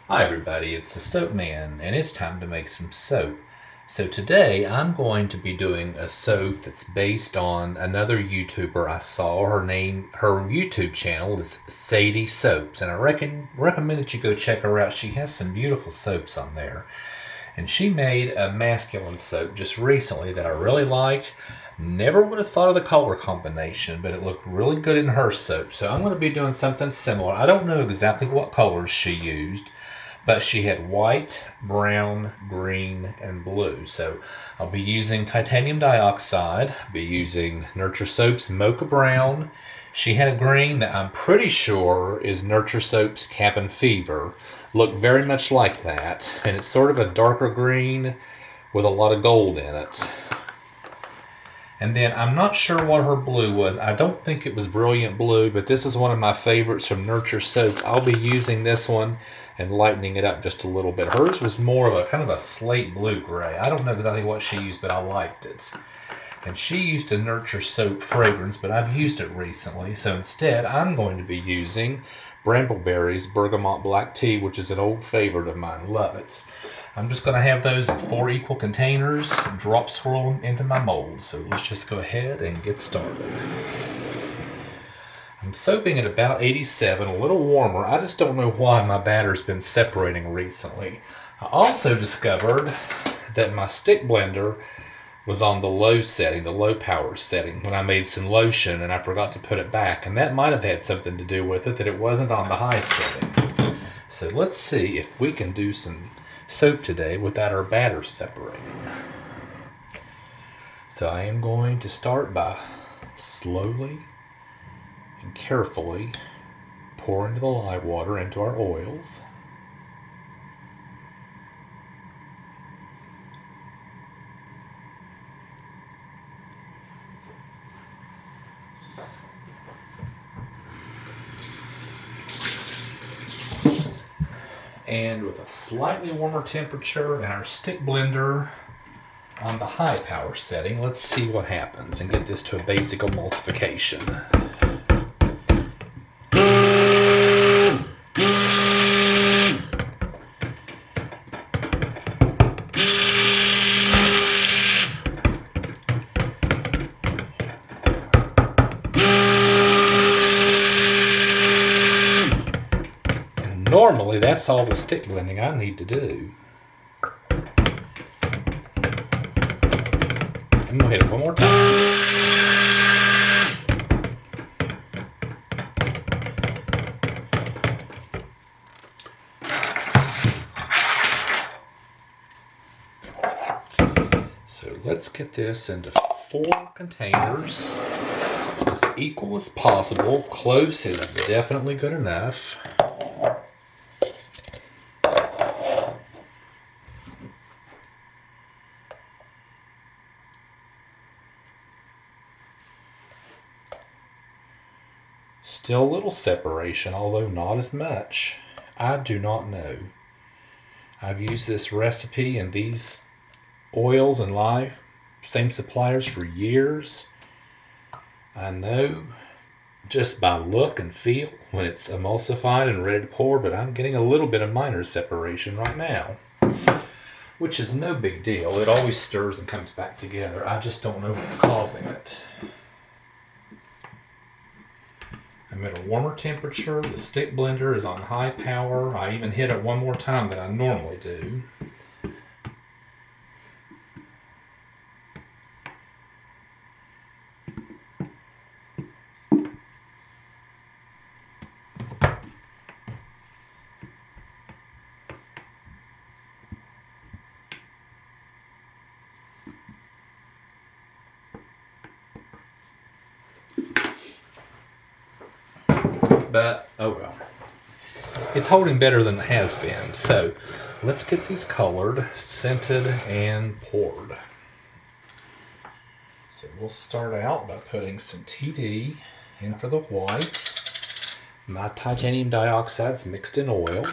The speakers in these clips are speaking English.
Hi everybody, it's the Soap Man, and it's time to make some soap. So today I'm going to be doing a soap that's based on another YouTuber I saw. Her YouTube channel is Sadie Soaps, and I recommend that you go check her out. She has some beautiful soaps on there. And she made a masculine soap just recently that I really liked. Never would have thought of the color combination, but it looked really good in her soap. So I'm going to be doing something similar. I don't know exactly what colors she used, but she had white, brown, green, and blue. So I'll be using titanium dioxide, be using Nurture Soap's Mocha Brown. She had a green that I'm pretty sure is Nurture Soap's Cabin Fever. Looked very much like that, and it's sort of a darker green with a lot of gold in it. And then I'm not sure what her blue was. I don't think it was Brilliant Blue, but this is one of my favorites from Nurture Soap. I'll be using this one and lightening it up just a little bit. Hers was more of a kind of a slate blue gray. I don't know exactly what she used, but I liked it. And she used a Nurture Soap fragrance, but I've used it recently. So instead, I'm going to be using Brambleberry's Bergamot Black Tea, which is an old favorite of mine. Love it. I'm just going to have those in 4 equal containers, drop swirl them into my mold. So let's just go ahead and get started. I'm soaping at about 87, a little warmer. I just don't know why my batter's been separating recently. I also discovered that my stick blender was on the low setting, the low power setting, when I made some lotion, and I forgot to put it back. And that might have had something to do with it, that it wasn't on the high setting. So let's see if we can do some soap today without our batter separating. So I am going to start by slowly and carefully pouring the lye water into our oils. And with a slightly warmer temperature and our stick blender on the high power setting, let's see what happens and get this to a basic emulsification. Normally, that's all the stick blending I need to do. I'm going to hit it one more time. So let's get this into 4 containers, as equal as possible. Close is definitely good enough. Still a little separation, although not as much. I do not know. I've used this recipe and these oils and lye, same suppliers, for years. I know just by look and feel when it's emulsified and ready to pour, but I'm getting a little bit of minor separation right now, which is no big deal. It always stirs and comes back together. I just don't know what's causing it. I'm at a warmer temperature. The stick blender is on high power. I even hit it one more time than I normally do. But, oh well. It's holding better than it has been. So, let's get these colored, scented, and poured. So we'll start out by putting some TD in for the whites. My titanium dioxide's mixed in oil.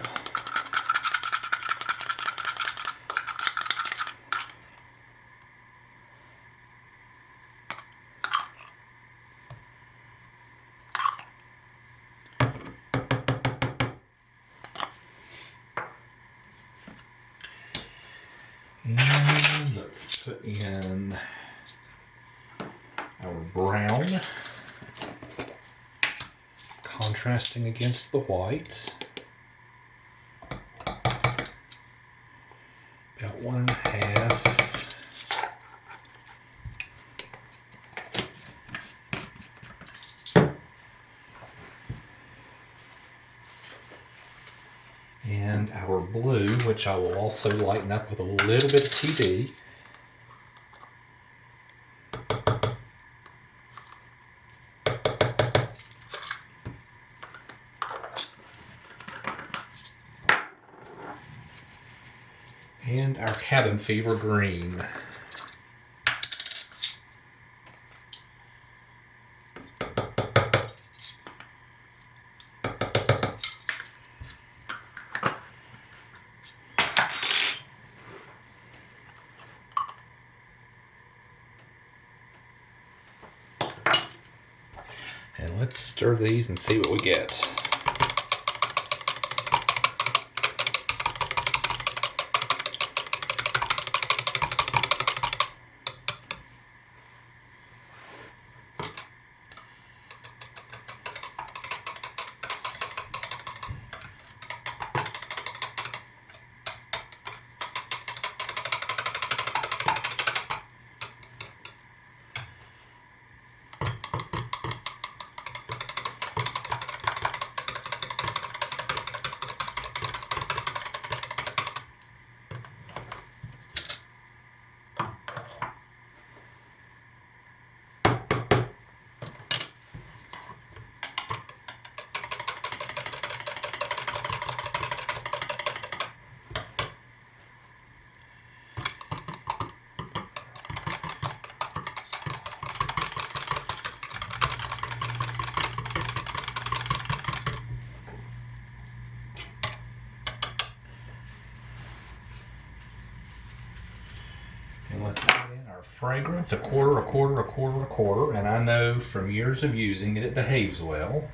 Put in our brown, contrasting against the white. About 1.5. And our blue, which I will also lighten up with a little bit of TD. And our cabin fever green. And let's stir these and see what we get. And let's add in our fragrance, a quarter, a quarter, a quarter, a quarter. And I know from years of using it, it behaves well.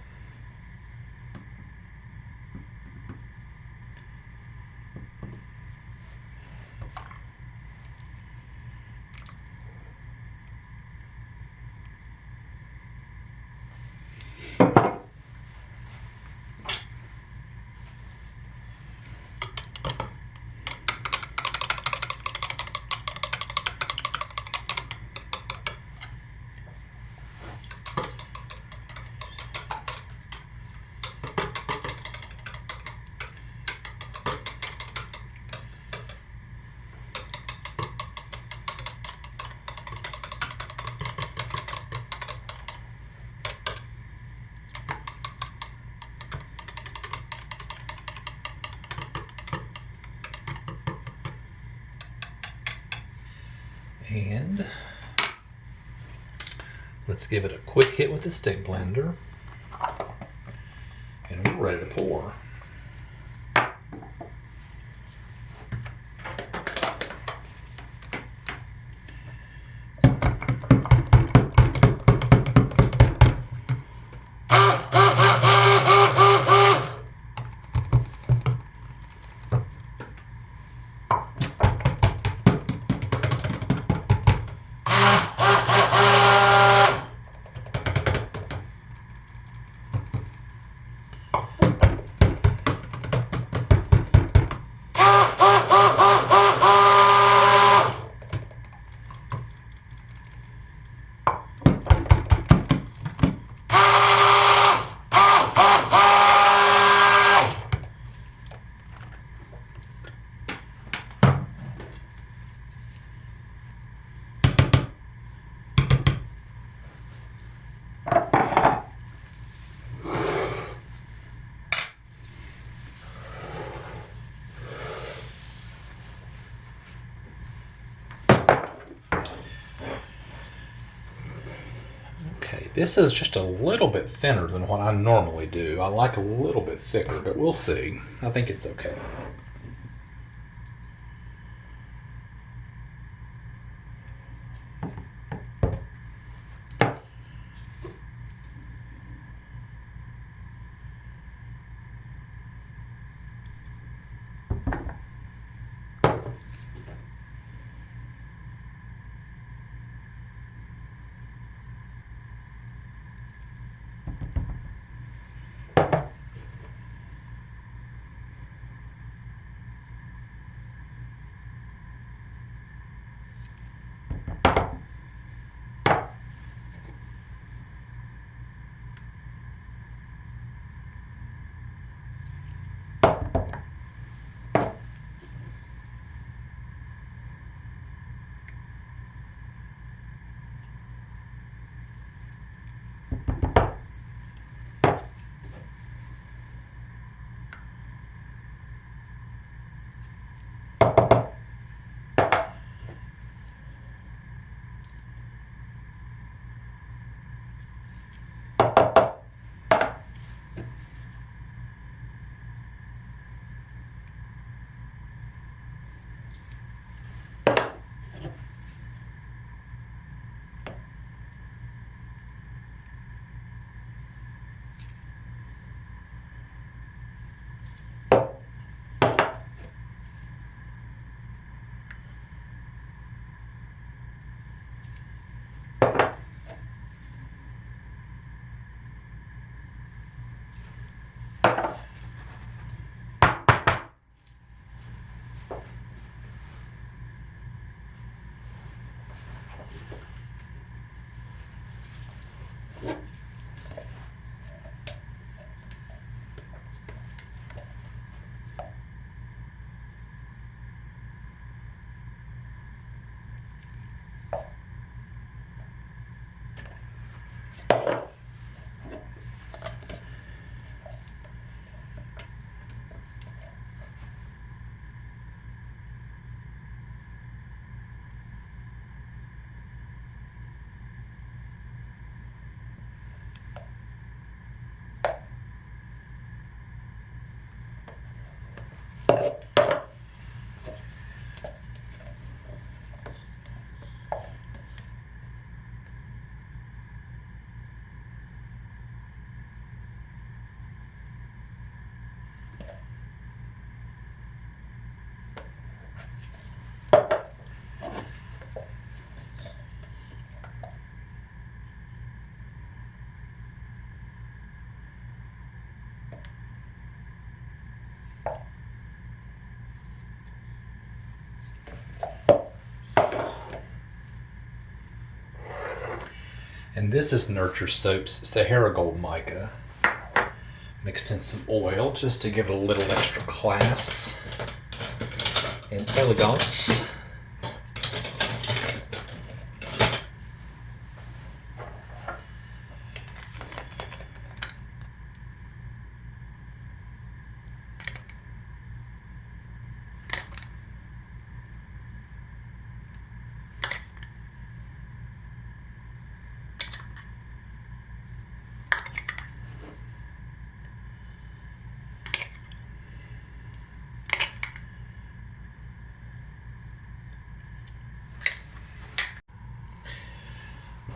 And let's give it a quick hit with the stick blender. And we're ready to pour. Okay, this is just a little bit thinner than what I normally do. I like a little bit thicker, but we'll see. I think it's okay. And this is Nurture Soap's Sahara Gold Mica, mixed in some oil just to give it a little extra class and elegance.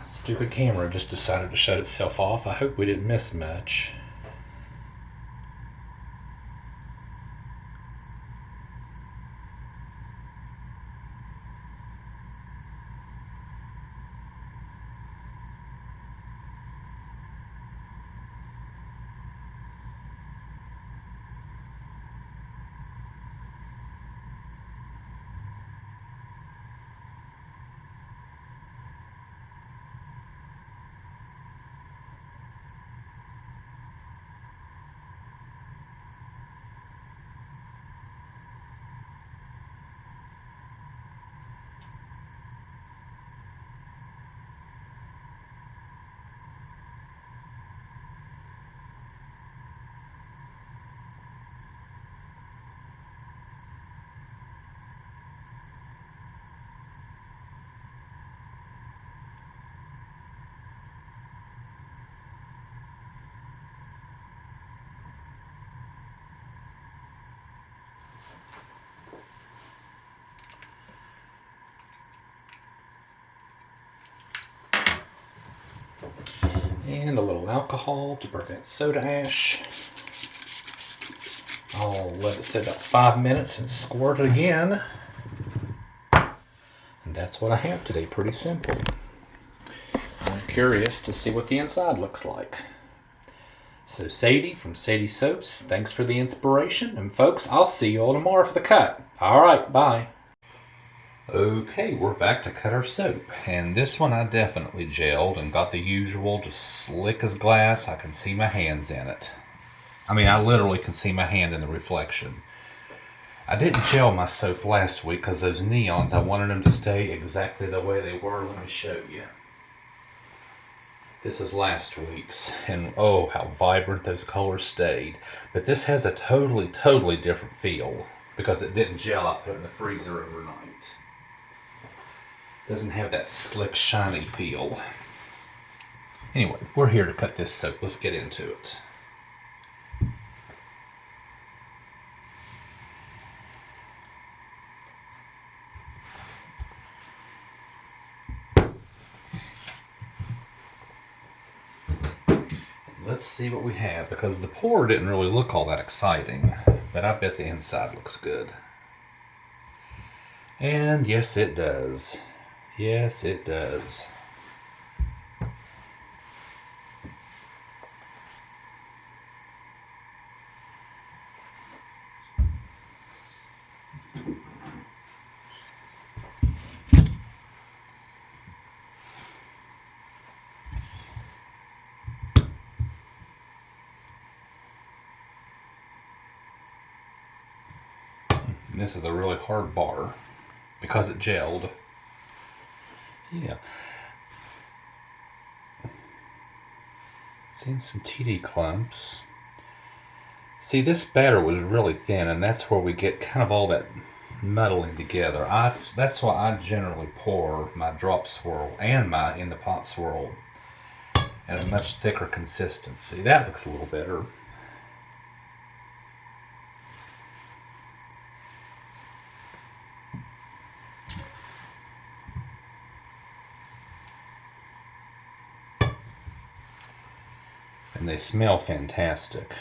Stupid camera just decided to shut itself off. I hope we didn't miss much. And a little alcohol to prevent soda ash. I'll let it sit about 5 minutes and squirt it again. And that's what I have today, pretty simple. I'm curious to see what the inside looks like. So Sadie from Sadie Soaps, thanks for the inspiration. And folks, I'll see you all tomorrow for the cut. All right, bye. Okay, we're back to cut our soap, and this one I definitely gelled and got the usual, just slick as glass. I can see my hands in it. I mean, I literally can see my hand in the reflection. I didn't gel my soap last week because those neons, I wanted them to stay exactly the way they were. Let me show you. This is last week's, and oh, how vibrant those colors stayed. But this has a totally different feel because it didn't gel. I put it in the freezer overnight. Doesn't have that slick, shiny feel. Anyway, we're here to cut this soap. Let's get into it. Let's see what we have, because the pour didn't really look all that exciting, but I bet the inside looks good. And yes, it does. Yes, it does. And this is a really hard bar because it gelled. Yeah. Seeing some TD clumps. See, this batter was really thin, and that's where we get kind of all that muddling together. That's why I generally pour my drop swirl and my in the pot swirl at a much thicker consistency. That looks a little better. and they smell fantastic.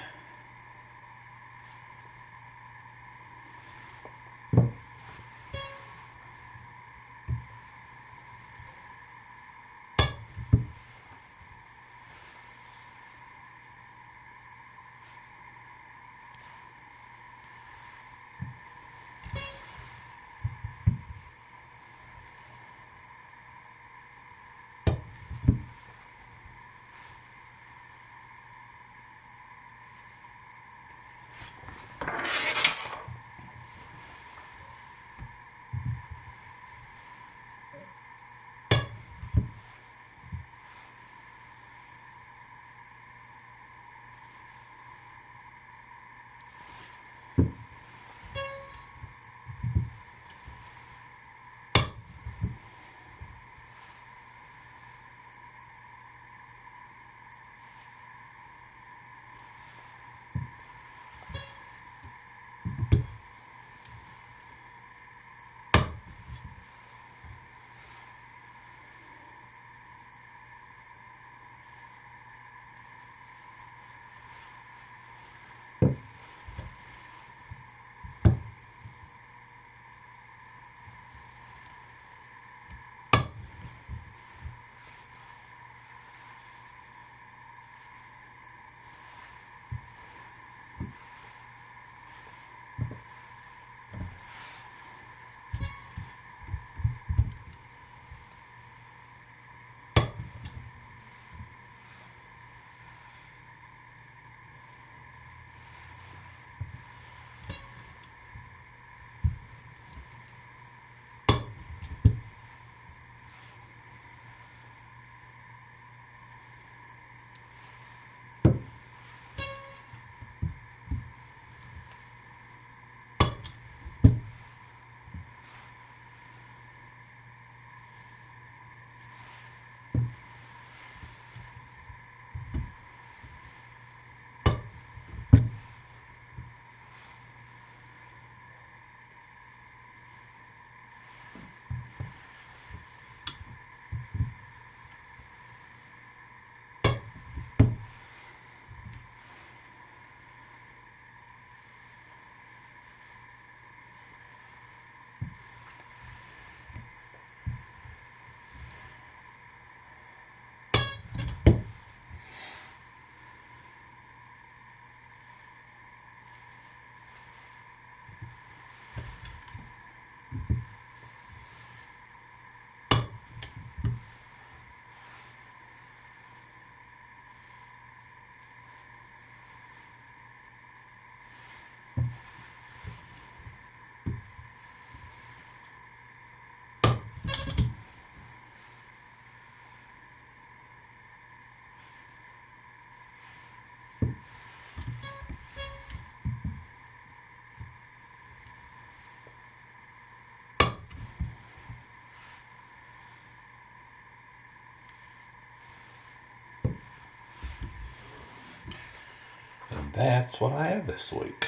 And that's what I have this week.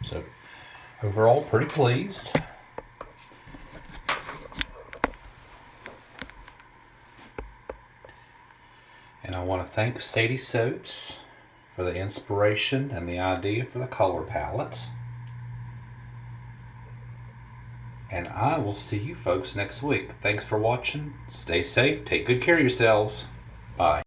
So overall, pretty pleased. And I want to thank Sadie Soaps for the inspiration and the idea for the color palette. And I will see you folks next week. Thanks for watching. Stay safe. Take good care of yourselves. Bye.